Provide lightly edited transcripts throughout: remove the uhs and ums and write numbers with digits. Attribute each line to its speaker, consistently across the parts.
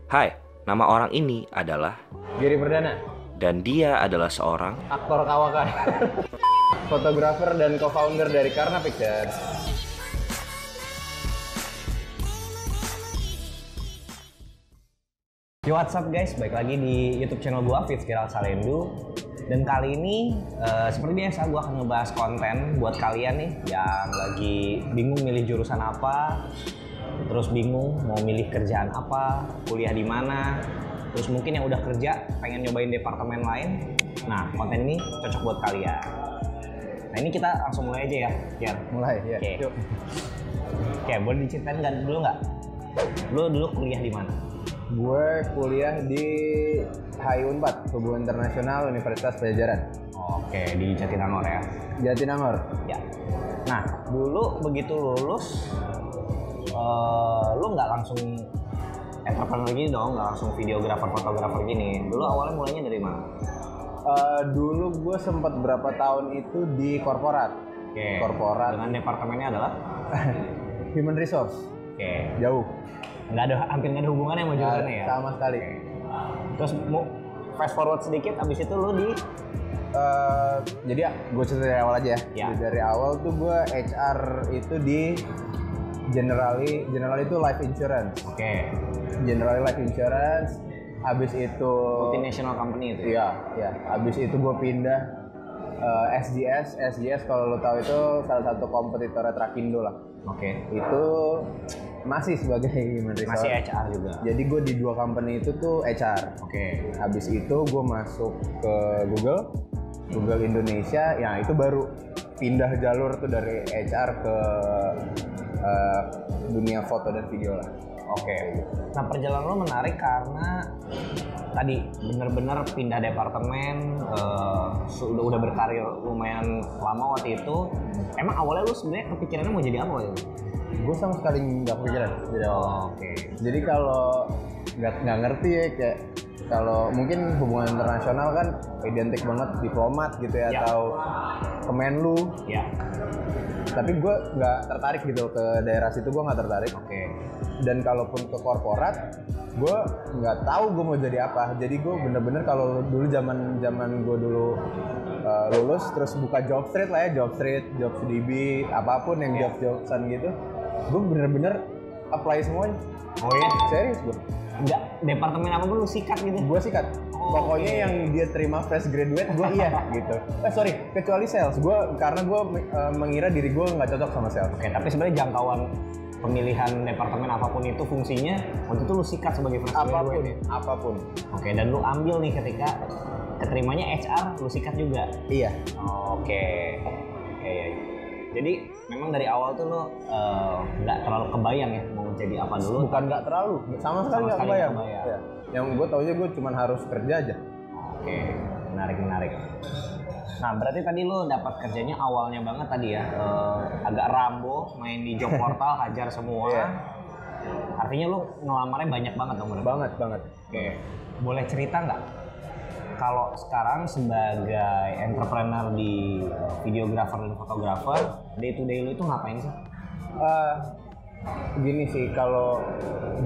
Speaker 1: Hai, nama orang ini adalah
Speaker 2: Giri Perdana,
Speaker 1: dan dia adalah seorang
Speaker 2: aktor kawakan, fotografer dan co-founder dari Karna Pictures. Yo, what's up guys, balik lagi di YouTube channel gua, Fitzgerald Salendu. Dan kali ini seperti biasa gua akan ngebahas konten buat kalian nih yang lagi bingung milih jurusan apa, terus bingung mau milih kerjaan apa, kuliah di mana, terus mungkin yang udah kerja pengen nyobain departemen lain. Nah, konten ini cocok buat kalian. Nah, ini kita langsung mulai aja ya, Jar.
Speaker 3: Mulai ya.
Speaker 2: Oke.
Speaker 3: Yuk.
Speaker 2: Oke, boleh diceritain dulu nggak? Lu dulu kuliah di mana?
Speaker 3: Gue kuliah di HI Unpad, Hubungan Internasional Universitas Pajajaran.
Speaker 2: Oke, di Jatinangor ya.
Speaker 3: Jatinangor.
Speaker 2: Ya. Nah, dulu begitu lulus, lu nggak langsung entrepreneur gini dong, nggak langsung videografer, fotografer gini. Dulu awalnya mulainya dari mana?
Speaker 3: Dulu gue sempat berapa tahun itu di korporat.
Speaker 2: Oke.
Speaker 3: Korporat.
Speaker 2: Dengan departemennya adalah?
Speaker 3: Human Resource.
Speaker 2: Oke.
Speaker 3: Jauh.
Speaker 2: Hampir nggak ada hubungannya sama jurusannya ya?
Speaker 3: Sama sekali.
Speaker 2: Oke. Terus mau fast forward sedikit, abis itu lu di?
Speaker 3: Jadi gue cerita dari awal aja ya.
Speaker 2: Ya.
Speaker 3: Jadi dari awal tuh gue HR itu di Generali itu life insurance.
Speaker 2: Oke.
Speaker 3: Generali life insurance. Habis itu
Speaker 2: Multinational company itu?
Speaker 3: Iya, iya. Habis itu gue pindah SGS kalau lo tahu itu salah satu kompetitornya Trakindo lah.
Speaker 2: Oke.
Speaker 3: Itu masih sebagai human resource.
Speaker 2: Masih HR juga?
Speaker 3: Jadi gue di dua company itu tuh HR.
Speaker 2: Oke.
Speaker 3: Habis itu gue masuk ke Google Indonesia, ya itu baru pindah jalur tuh dari HR ke dunia foto dan video lah.
Speaker 2: Oke. Nah, perjalanan lo menarik karena tadi bener-bener pindah departemen, udah berkarir lumayan lama waktu itu. Emang awalnya lo sebenarnya kepikirannya mau jadi apa waktu itu?
Speaker 3: Gue sama sekali nggak kepikiran dari awal.
Speaker 2: Oke.
Speaker 3: Jadi kalau nggak ngerti ya, kayak kalau mungkin hubungan internasional kan identik banget diplomat gitu ya,
Speaker 2: Ya.
Speaker 3: atau Kemenlu.
Speaker 2: Ya.
Speaker 3: Tapi gue nggak tertarik gitu ke daerah situ, gue nggak tertarik.
Speaker 2: Oke.
Speaker 3: Dan kalaupun ke korporat, gue nggak tahu gue mau jadi apa. Jadi gue bener-bener kalau dulu zaman gue dulu lulus terus buka job street lah ya, job DB, apapun yang job-jobsan gitu, gue bener-bener apply semuanya.
Speaker 2: Oh ya?
Speaker 3: Serius gue.
Speaker 2: Enggak, departemen apa pun lu sikat gitu?
Speaker 3: Gue sikat. Pokoknya
Speaker 2: oke.
Speaker 3: yang dia terima fresh graduate, gue iya gitu. Sorry, kecuali sales. Karena gue mengira diri gue nggak cocok sama sales.
Speaker 2: Oke, tapi sebenarnya jangkauan pemilihan departemen apapun itu fungsinya waktu itu lu sikat sebagai fresh graduate ya?
Speaker 3: Apapun.
Speaker 2: Oke, dan lu ambil nih ketika keterimanya HR, lu sikat juga?
Speaker 3: Iya.
Speaker 2: Oke. Oke. Jadi memang dari awal tuh lu nggak terlalu kebayang ya mau jadi apa dulu?
Speaker 3: Bukan nggak terlalu, sama sekali nggak kebayang. Ya. Yang gue taunya gue cuma harus kerja aja.
Speaker 2: Oke, menarik. Nah, berarti tadi lu dapat kerjanya awalnya banget tadi ya, agak Rambo, main di job portal, hajar semua.
Speaker 3: Iya.
Speaker 2: Artinya lu ngelamarnya banyak banget dong?
Speaker 3: Banget.
Speaker 2: Oke, boleh cerita nggak? Kalau sekarang sebagai entrepreneur di videographer dan fotografer, day to day lu itu ngapain sih?
Speaker 3: Gini sih,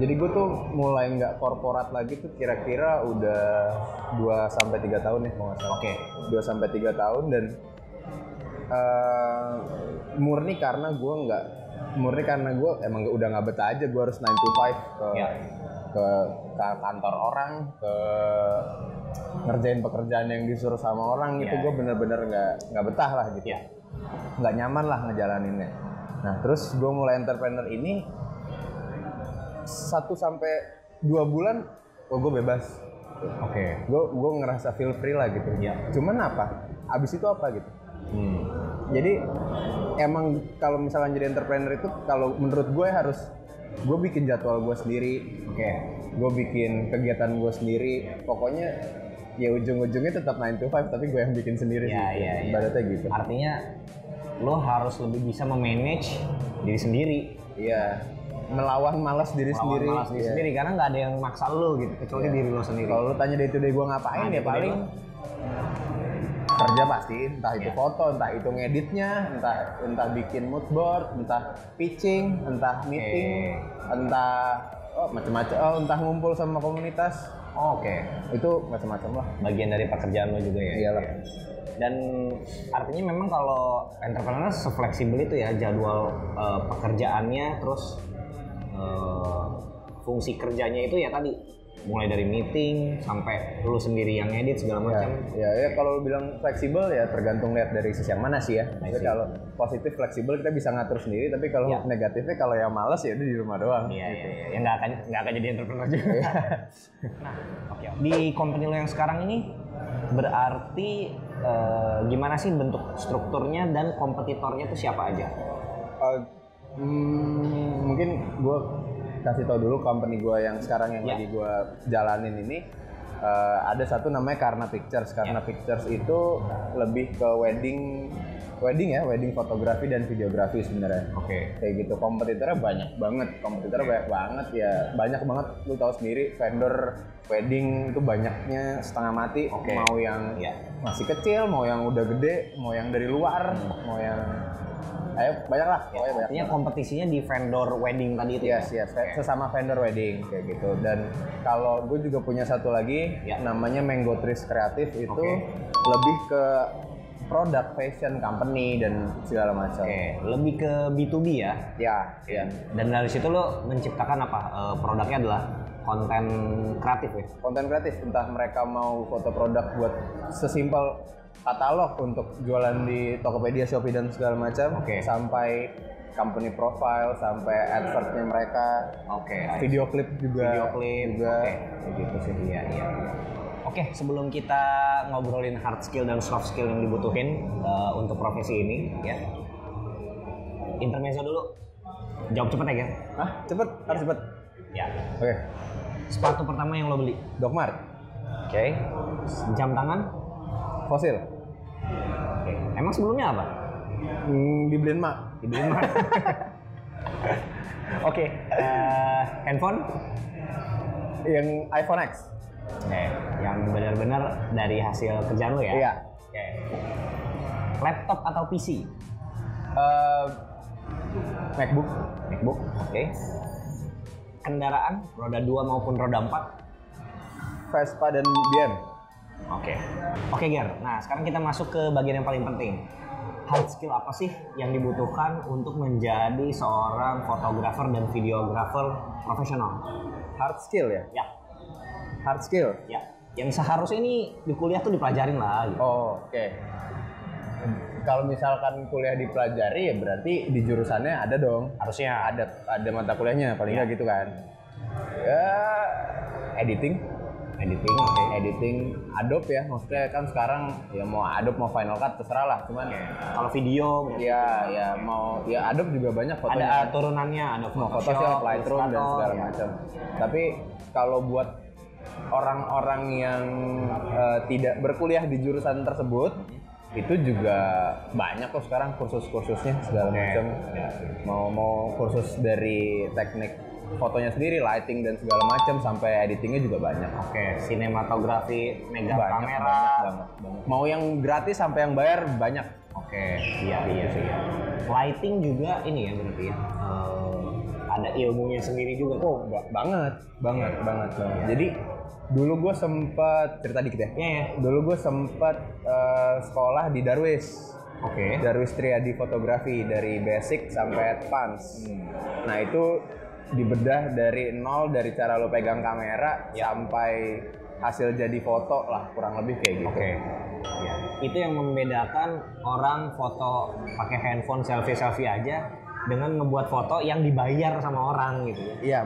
Speaker 3: jadi gue tuh mulai nggak korporat lagi tuh kira-kira udah 2-3 tahun ya kalau nggak salah.
Speaker 2: Oke.
Speaker 3: 2-3 tahun, dan murni karena gue emang udah nggak betah aja. Gue harus 9 to 5 ke kantor orang, ke ngerjain pekerjaan yang disuruh sama orang gitu. Gue bener-bener nggak betah lah gitu. Nggak nyaman lah ngejalaninnya. Nah, terus gue mulai entrepreneur ini 1-2 bulan, gue bebas.
Speaker 2: Oke.
Speaker 3: Gue ngerasa feel free lah gitu. Cuman apa? Abis itu apa gitu? Jadi emang kalau misalnya jadi entrepreneur itu, kalau menurut gue gue bikin jadwal gue sendiri.
Speaker 2: Oke.
Speaker 3: Gue bikin kegiatan gue sendiri. Pokoknya ya ujung-ujungnya tetap 9 to 5, tapi gue yang bikin sendiri sih.
Speaker 2: Iya.
Speaker 3: Ibaratnya gitu.
Speaker 2: Artinya lo harus lebih bisa memanage diri sendiri.
Speaker 3: Iya. Melawan malas diri sendiri.
Speaker 2: Sendiri karena nggak ada yang maksa lo gitu, kecuali diri lo sendiri.
Speaker 3: Kalau lo tanya day to day gue ngapain, ya paling kerja pasti, entah itu foto, entah itu ngeditnya, entah bikin mood board, entah pitching, entah meeting, entah macam-macam. Entah ngumpul sama komunitas.
Speaker 2: Oke.
Speaker 3: Itu macam-macam lah.
Speaker 2: Bagian dari pekerjaan lo juga ya.
Speaker 3: Iyalah.
Speaker 2: Dan artinya memang kalau entrepreneur se-fleksibel itu ya jadwal pekerjaannya, terus fungsi kerjanya itu ya tadi mulai dari meeting sampai lu sendiri yang edit segala macam.
Speaker 3: Ya kalau lu bilang fleksibel ya tergantung lihat dari sisi yang mana sih ya. Jadi kalau positif fleksibel kita bisa ngatur sendiri, tapi kalau negatifnya kalau yang malas ya udah di rumah doang.
Speaker 2: Iya, ya nggak akan jadi entrepreneur juga. Nah, oke. Di company lo yang sekarang ini berarti gimana sih bentuk strukturnya dan kompetitornya itu siapa aja?
Speaker 3: Mungkin gue kasih tau dulu company gue yang sekarang yang lagi gue jalanin ini. Ada satu namanya Karna Pictures. Karna Pictures itu lebih ke wedding fotografi dan videografi sebenarnya.
Speaker 2: Oke.
Speaker 3: Kayak gitu. Kompetitornya banyak banget ya. Banyak banget, lu tahu sendiri vendor wedding itu banyaknya setengah mati. Mau yang masih kecil, mau yang udah gede, mau yang dari luar, mau yang banyak lah.
Speaker 2: Artinya kompetisinya di vendor wedding tadi itu.
Speaker 3: Yes. Sesama vendor wedding kayak gitu. Dan kalau gue juga punya satu lagi namanya Mango Trees Kreatif, itu lebih ke produk fashion company dan segala macam.
Speaker 2: Lebih ke B2B ya?
Speaker 3: Ya.
Speaker 2: Dan dari situ lo menciptakan apa? Produknya adalah konten kreatif ya?
Speaker 3: Konten kreatif, entah mereka mau foto produk buat sesimpel katalog untuk jualan di Tokopedia, Shopee dan segala macam, sampai company profile, sampai advertnya mereka, video klip juga,
Speaker 2: kayak gitu sih. Iya. Oke, sebelum kita ngobrolin hard skill dan soft skill yang dibutuhin untuk profesi ini, ya, intermezzo dulu. Jawab cepet ya, Ger?
Speaker 3: Cepet, harus cepet.
Speaker 2: Ya.
Speaker 3: Oke.
Speaker 2: Sepatu pertama yang lo beli?
Speaker 3: Doc Mart.
Speaker 2: Jam tangan?
Speaker 3: Fossil.
Speaker 2: Emang sebelumnya apa?
Speaker 3: Dibeliin mak.
Speaker 2: Handphone?
Speaker 3: Yang iPhone X.
Speaker 2: Yang benar-benar dari hasil kerjaan lo ya?
Speaker 3: Iya.
Speaker 2: Laptop atau PC?
Speaker 3: MacBook.
Speaker 2: Kendaraan? Roda 2 maupun roda 4?
Speaker 3: Vespa dan BM.
Speaker 2: Oke, Ger. Nah, sekarang kita masuk ke bagian yang paling penting. Hard skill apa sih yang dibutuhkan untuk menjadi seorang fotografer dan videografer profesional?
Speaker 3: Hard skill ya?
Speaker 2: Ya.
Speaker 3: Hard skill?
Speaker 2: Ya. Yang seharusnya ini di kuliah tuh dipelajarin lah. Gitu.
Speaker 3: Kalau misalkan kuliah dipelajari ya berarti di jurusannya ada dong.
Speaker 2: Harusnya
Speaker 3: ada mata kuliahnya paling nggak gitu kan? Ya, editing Adobe ya, maksudnya kan sekarang ya mau Adobe mau Final Cut terserah lah, cuman
Speaker 2: kalau video
Speaker 3: ya mau ya Adobe juga banyak fotonya.
Speaker 2: Ada turunannya, ada
Speaker 3: Photoshop, Lightroom dan segala macam. Tapi kalau buat orang-orang yang tidak berkuliah di jurusan tersebut, itu juga banyak kok sekarang kursus-kursusnya segala macam. Mau kursus dari teknik fotonya sendiri, lighting dan segala macam, sampai editingnya juga banyak.
Speaker 2: Sinematografi, megang kamera,
Speaker 3: banget. Mau yang gratis sampai yang bayar banyak.
Speaker 2: Iya. Lighting juga ini ya berarti ya. Ada ilmunya sendiri juga.
Speaker 3: Banget. Jadi dulu gue sempat cerita dikit ya. Dulu gue sempat sekolah di Darwis. Darwis Triadi Fotografi dari basic sampai advance. Nah itu dibedah dari nol, dari cara lo pegang kamera sampai hasil jadi foto lah, kurang lebih kayak gitu.
Speaker 2: Itu yang membedakan orang foto pakai handphone selfie aja dengan ngebuat foto yang dibayar sama orang gitu.
Speaker 3: Iya,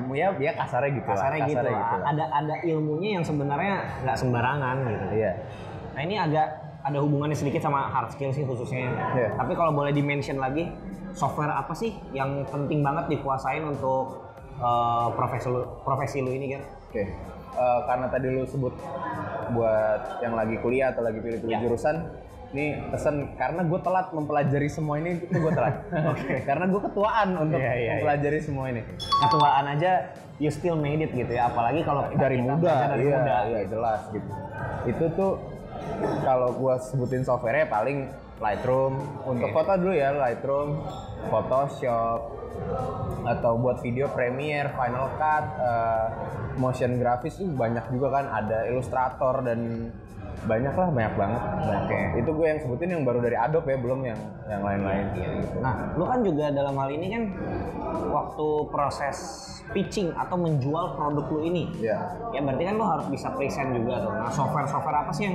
Speaker 3: kasarnya gitu.
Speaker 2: Ada ilmunya yang sebenarnya nggak sembarangan gitu.
Speaker 3: Iya.
Speaker 2: Nah ini agak ada hubungannya sedikit sama hard skill sih khususnya. Tapi kalau boleh di-mention lagi, software apa sih yang penting banget dikuasain untuk profesi lu ini kan?
Speaker 3: Karena tadi lu sebut buat yang lagi kuliah atau lagi pilih-pilih jurusan, ini pesan karena gue telat mempelajari semua ini, gue telat. Karena gue ketuaan untuk mempelajari semua ini.
Speaker 2: Ketuaan aja you still made it gitu ya, apalagi kalau
Speaker 3: dari muda. Iya, jelas gitu. Itu tuh kalau gue sebutin software-nya paling Lightroom. Untuk foto dulu ya, Lightroom, Photoshop, atau buat video Premiere, Final Cut, motion grafis tuh banyak juga kan, ada Illustrator dan banyak banget.
Speaker 2: Oke.
Speaker 3: Itu gue yang sebutin yang baru dari Adobe ya, belum yang lain-lain.
Speaker 2: Nah, lu kan juga dalam hal ini kan waktu proses pitching atau menjual produk lu ini,
Speaker 3: Iya.
Speaker 2: ya berarti kan lu harus bisa present juga tuh. Nah, software apa sih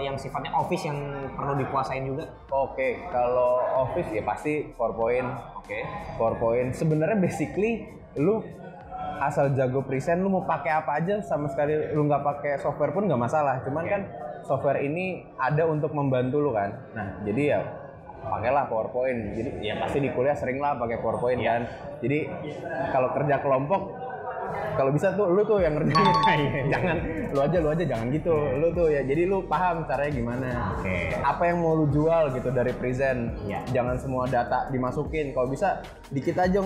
Speaker 2: yang sifatnya office yang perlu dikuasain juga?
Speaker 3: Oke, kalau Office ya pasti PowerPoint.
Speaker 2: Oke.
Speaker 3: PowerPoint sebenarnya basically lu asal jago present, lu mau pakai apa aja, sama sekali lu nggak pakai software pun nggak masalah. Cuman kan software ini ada untuk membantu lu kan. Nah, jadi ya pakailah PowerPoint. Jadi ya pasti di kuliah sering lah pakai PowerPoint kan. Jadi kalau kerja kelompok, kalau bisa tuh lu tuh yang ngerjain. Jangan lu aja jangan gitu. Lu tuh ya, jadi lu paham caranya gimana.
Speaker 2: Oke.
Speaker 3: Apa yang mau lu jual gitu dari present.
Speaker 2: Iya.
Speaker 3: Jangan semua data dimasukin. Kalau bisa dikit aja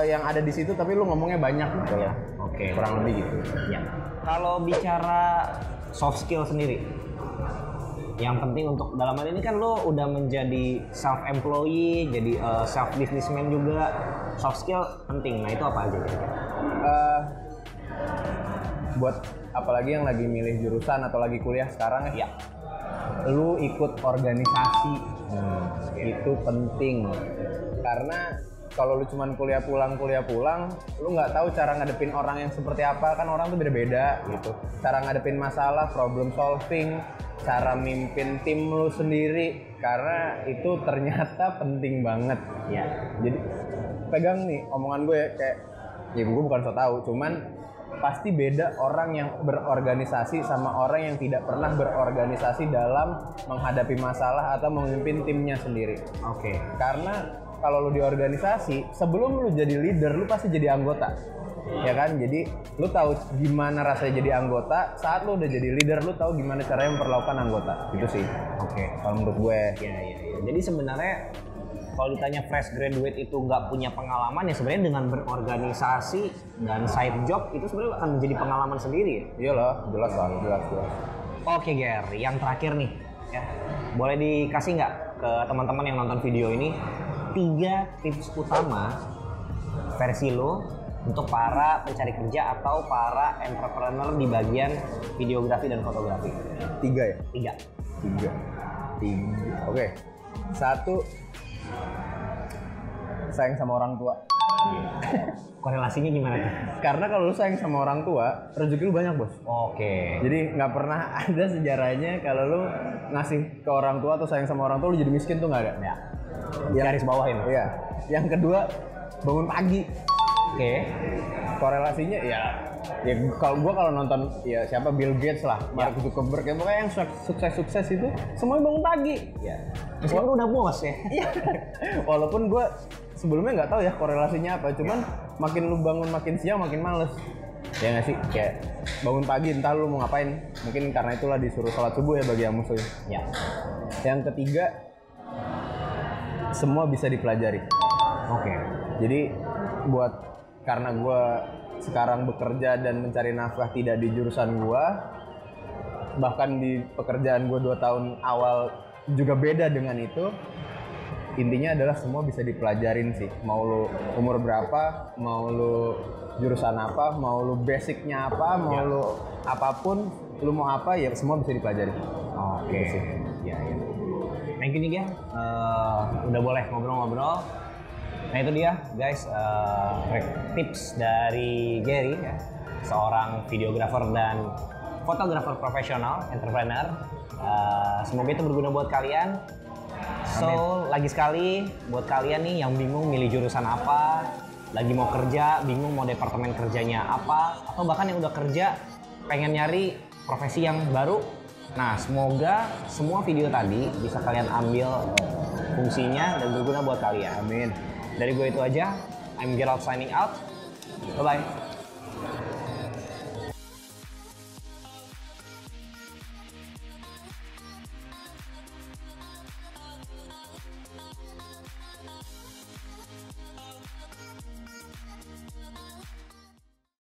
Speaker 3: yang ada di situ, tapi lu ngomongnya banyak gitu ya.
Speaker 2: Oke.
Speaker 3: Kurang lebih gitu.
Speaker 2: Ya. Kalau bicara soft skill sendiri, yang penting untuk dalam hal ini kan lo udah menjadi self employee, jadi self businessman juga, soft skill penting. Nah itu apa aja kira-kira?
Speaker 3: Buat apalagi yang lagi milih jurusan atau lagi kuliah sekarang ya, lu ikut organisasi. Itu penting karena kalau lu cuman kuliah pulang, lu nggak tahu cara ngadepin orang yang seperti apa, kan orang tuh beda-beda gitu. Cara ngadepin masalah, problem solving, cara mimpin tim lu sendiri, karena itu ternyata penting banget.
Speaker 2: Ya.
Speaker 3: Jadi pegang nih omongan gue ya, kayak ya gue bukan so tau, cuman pasti beda orang yang berorganisasi sama orang yang tidak pernah berorganisasi dalam menghadapi masalah atau memimpin timnya sendiri.
Speaker 2: Oke.
Speaker 3: Karena kalau lu di organisasi, sebelum lu jadi leader, lu pasti jadi anggota. Ya kan? Jadi lu tahu gimana rasanya jadi anggota. Saat lu udah jadi leader, lu tahu gimana caranya memperlakukan anggota. Itu sih.
Speaker 2: Oke.
Speaker 3: Kalau menurut gue.
Speaker 2: Ya. Jadi sebenarnya kalau ditanya fresh graduate itu nggak punya pengalaman, ya sebenarnya dengan berorganisasi dan side job itu sebenarnya akan menjadi pengalaman sendiri ya?
Speaker 3: Iyalah, jelas.
Speaker 2: Oke Ger, yang terakhir nih ya, boleh dikasih nggak ke teman-teman yang nonton video ini 3 tips utama versi lo untuk para pencari kerja atau para entrepreneur di bagian videografi dan fotografi?
Speaker 3: 3 ya?
Speaker 2: 3.
Speaker 3: Oke. 1, sayang sama orang tua.
Speaker 2: Korelasinya gimana tuh?
Speaker 3: Karena kalau lu sayang sama orang tua, rezeki lu banyak, Bos.
Speaker 2: Oke.
Speaker 3: Jadi nggak pernah ada sejarahnya kalau lu ngasih ke orang tua atau sayang sama orang tua lu jadi miskin tuh nggak ada.
Speaker 2: Ya.
Speaker 3: Yang
Speaker 2: Garis bawahin.
Speaker 3: Iya. Yang kedua, bangun pagi.
Speaker 2: Oke.
Speaker 3: Korelasinya ya kalau nonton ya siapa Bill Gates lah, Mark Zuckerberg, ya pokoknya yang sukses itu semuanya bangun pagi.
Speaker 2: Ya. Meskipun udah bos ya.
Speaker 3: Iya. Walaupun gue sebelumnya nggak tahu ya korelasinya apa, cuman makin lu bangun makin siang makin males. Ya nggak sih, kayak bangun pagi entah lu mau ngapain, mungkin karena itulah disuruh sholat subuh ya bagi yang muslim.
Speaker 2: Ya.
Speaker 3: Yang ketiga, semua bisa dipelajari.
Speaker 2: Oke.
Speaker 3: Jadi karena gue sekarang bekerja dan mencari nafkah tidak di jurusan gue, bahkan di pekerjaan gue 2 tahun awal juga beda dengan itu. Intinya adalah semua bisa dipelajarin sih. Mau lu umur berapa, mau lu jurusan apa, mau lu basicnya apa, mau lu apapun, lu mau apa ya semua bisa dipelajari.
Speaker 2: Oke. Ya. Thank you nih ya. Udah boleh ngobrol-ngobrol. Nah itu dia guys, tips dari Gary ya, seorang videografer dan fotografer profesional, entrepreneur. Semoga itu berguna buat kalian. So, lagi sekali buat kalian nih yang bingung milih jurusan apa, lagi mau kerja, bingung mau departemen kerjanya apa, atau bahkan yang udah kerja pengen nyari profesi yang baru. Nah, semoga semua video tadi bisa kalian ambil fungsinya dan berguna buat kalian.
Speaker 3: Amin.
Speaker 2: Dari gue itu aja. I'm Gerald signing out. Bye-bye.